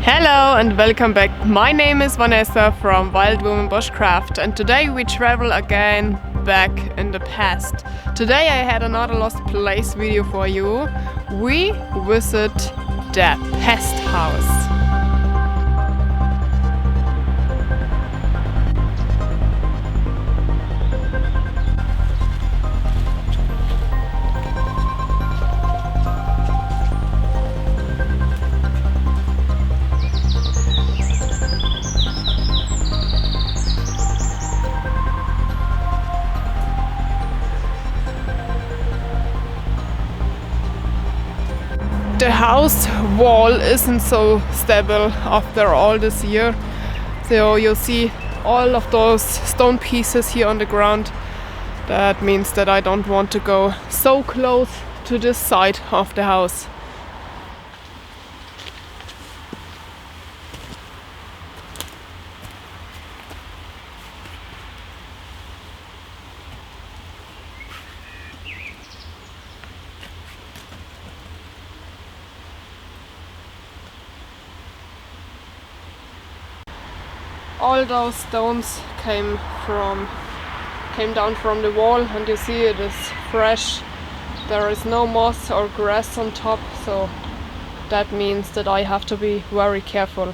Hello and welcome back. My name is Vanessa from Wild Woman Bushcraft, and today we travel again back in the past. Today I had another lost place video for you. We visit the pest house. The house wall isn't so stable after all this year, so you see all of those stone pieces here on the ground. That means that I don't want to go so close to this side of the house. All those stones came down from the wall, and you see it is fresh. There is no moss or grass on top, so that means that I have to be very careful.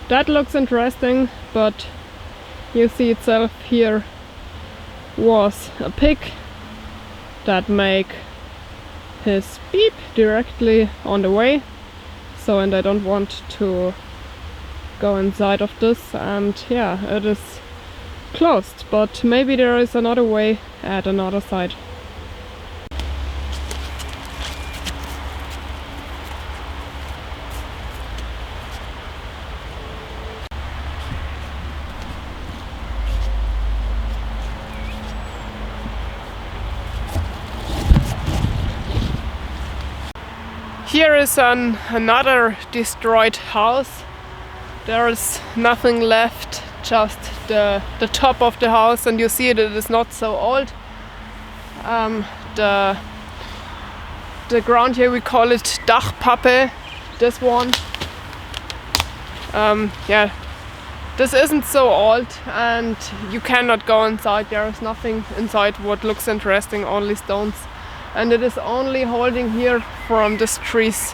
That looks interesting, but you see itself here was a pig that make his beep directly on the way. So, and I don't want to go inside of this, and yeah, it is closed, but maybe there is another way at another side. Here is another destroyed house. There is nothing left, just the top of the house, and you see it is not so old. The ground here, we call it Dachpappe, this one. Yeah, this isn't so old, and you cannot go inside. There is nothing inside what looks interesting, only stones. And it is only holding here from these trees.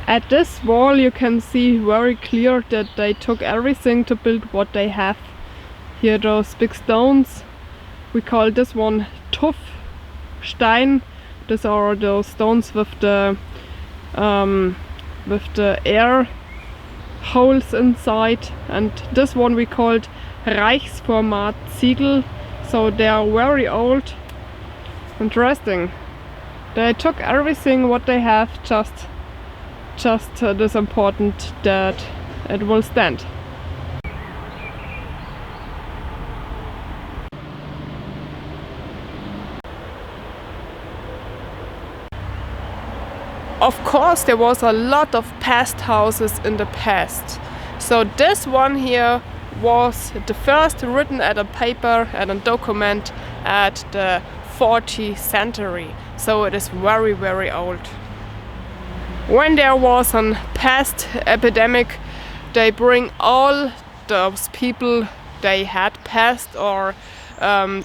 At this wall you can see very clear that they took everything to build what they have. Here those big stones, we call this one Tuff Stein. These are those stones with the air holes inside, and this one we called Reichsformat Ziegel, so they are very old. Interesting. They took everything what they have, just it is important that it will stand. Of course, there was a lot of pest houses in the past. So this one here was the first written at a paper and a document at the 40th century. So it is very, very old. When there was a pest epidemic, they bring all those people they had pest or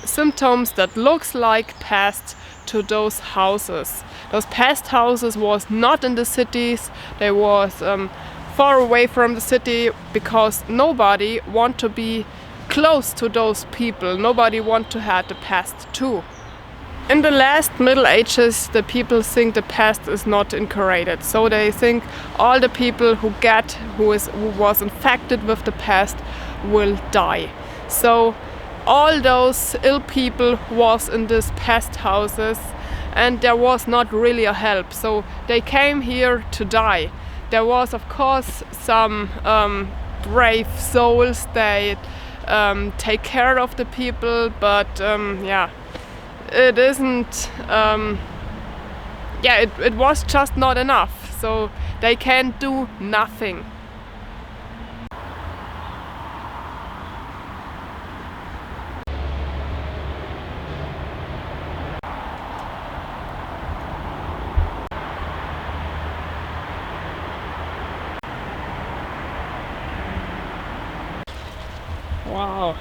symptoms that looks like pest to those houses. Those pest houses was not in the cities, they was far away from the city, because nobody want to be close to those people. Nobody want to have the pest too. In the last Middle Ages, the people think the pest is not incorporated, so they think all the people who was infected with the pest will die. So all those ill people was in these pest houses, and there was not really a help, so they came here to die. There was of course some brave souls. They take care of the people, but yeah, it isn't. Yeah, it was just not enough. So they can do nothing. Wow.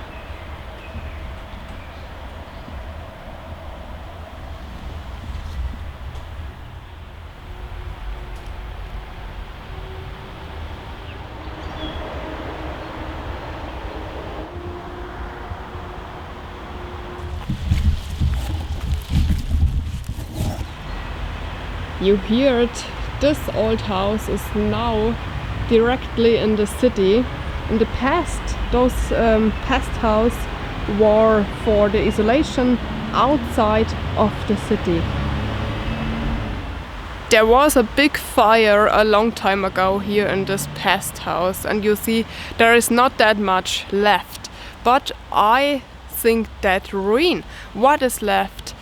You hear it, this old house is now directly in the city. In the past, those pest house were for the isolation outside of the city. There was a big fire a long time ago here in this pest house, and you see there is not that much left. But I think that ruin, what is left,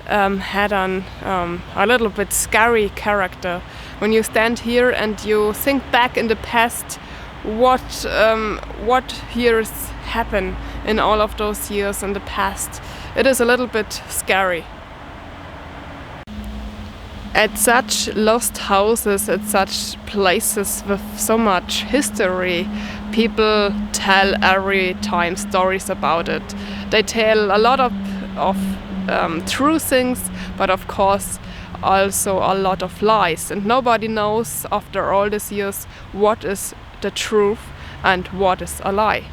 had a little bit scary character. When you stand here and you think back in the past, what years happen in all of those years in the past, it is a little bit scary. At such lost houses, at such places with so much history, people tell every time stories about it. They tell a lot of true things, but of course also a lot of lies, and nobody knows after all these years what is the truth and what is a lie.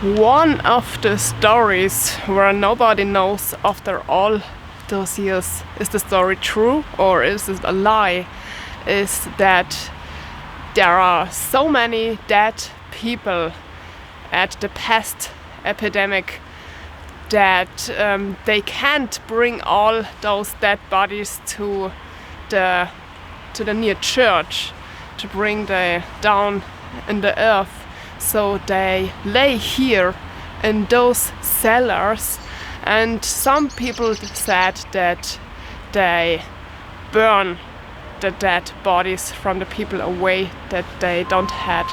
One of the stories where nobody knows after all those years, is the story true or is it a lie, is that there are so many dead people at the pest epidemic that they can't bring all those dead bodies to the near church, to bring them down in the earth. So they lay here in those cellars, and some people said that they burn the dead bodies from the people away, that they don't had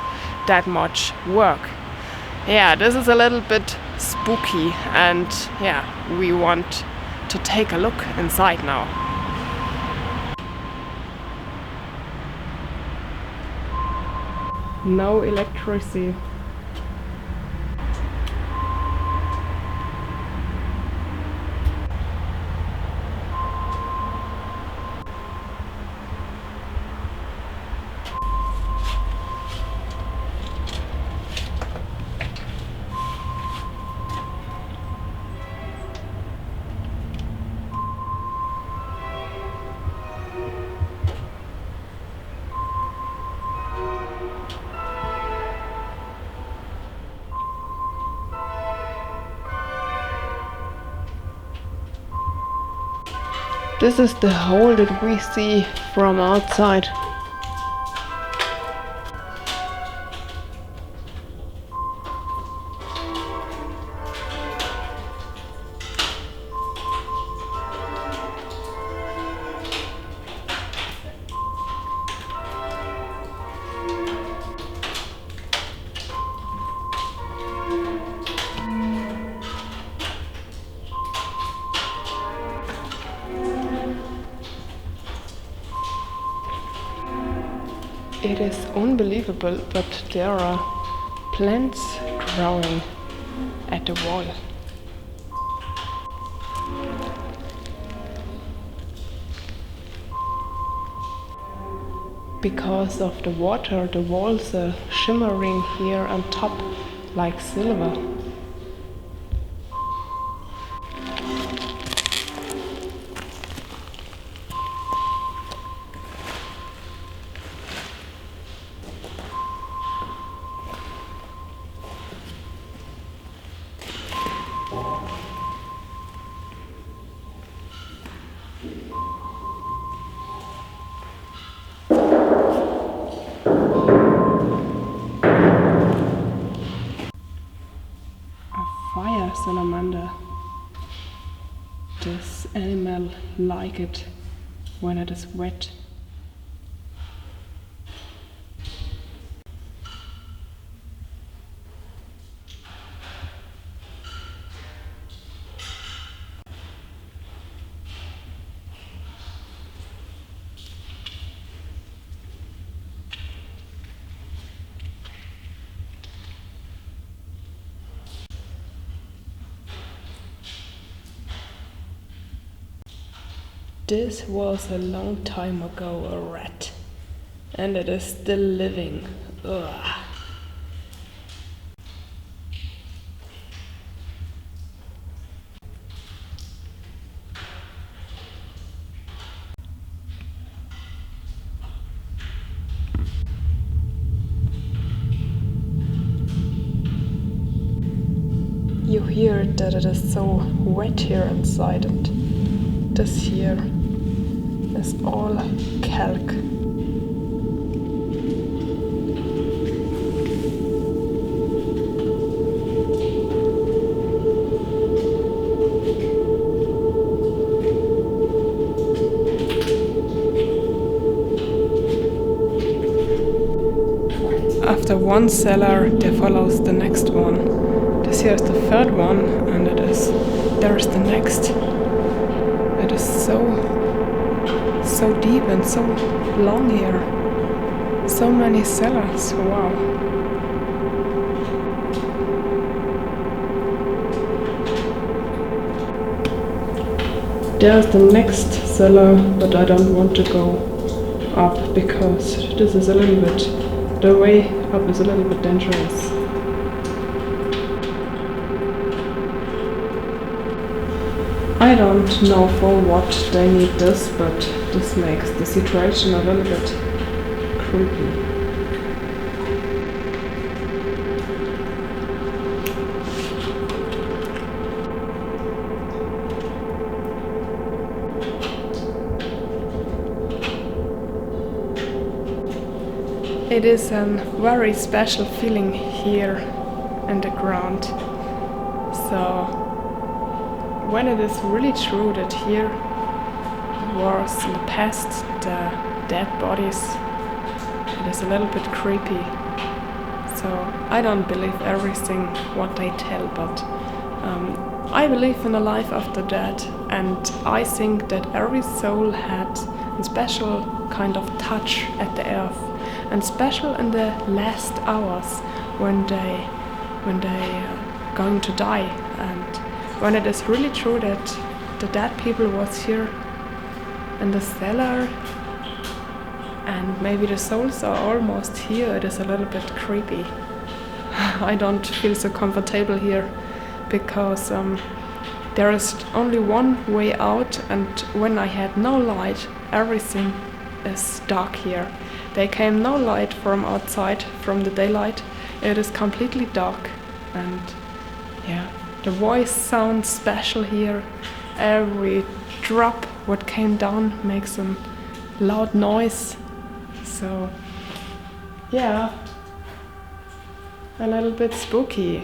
that much work. Yeah, this is a little bit spooky, and yeah, we want to take a look inside now. No electricity. This is the hole that we see from outside. It is unbelievable, but there are plants growing at the wall. Because of the water, the walls are shimmering here on top like silver. salamander. This animal like it when it is wet. This was a long time ago a rat, and it is still living. Ugh. You hear that it is so wet here inside, and this here is all calc. After one cellar, there follows the next one. This here is the third one, and there is the next. It is so deep and so long here. So many cellars, wow. There's the next cellar, but I don't want to go up because this is a little bit, the way up is a little bit dangerous. I don't know for what they need this, but this makes the situation a little bit creepy. It is a very special feeling here in the ground. So when it is really true that here was in the past the dead bodies, it is a little bit creepy. So I don't believe everything what they tell, but I believe in a life after death, and I think that every soul had a special kind of touch at the earth, and special in the last hours when they going to die. And when it is really true that the dead people was here in the cellar and maybe the souls are almost here, it is a little bit creepy. I don't feel so comfortable here because there is only one way out, and when I had no light, everything is dark here. There came no light from outside, from the daylight. It is completely dark, and yeah. The voice sounds special here. Every drop what came down makes a loud noise. So yeah, a little bit spooky.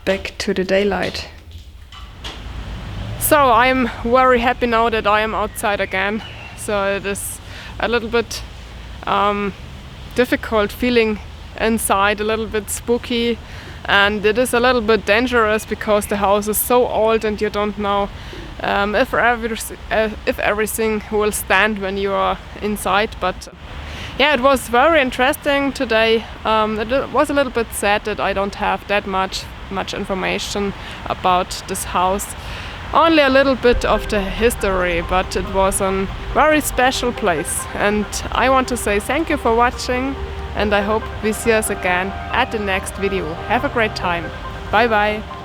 Back to the daylight. So I'm very happy now that I am outside again. So it is a little bit difficult feeling inside, a little bit spooky, and it is a little bit dangerous because the house is so old and you don't know if everything will stand when you are inside. But yeah, it was very interesting today. It was a little bit sad that I don't have that much information about this house. Only a little bit of the history, but it was a very special place. And I want to say thank you for watching, and I hope we see us again at the next video. Have a great time. Bye bye.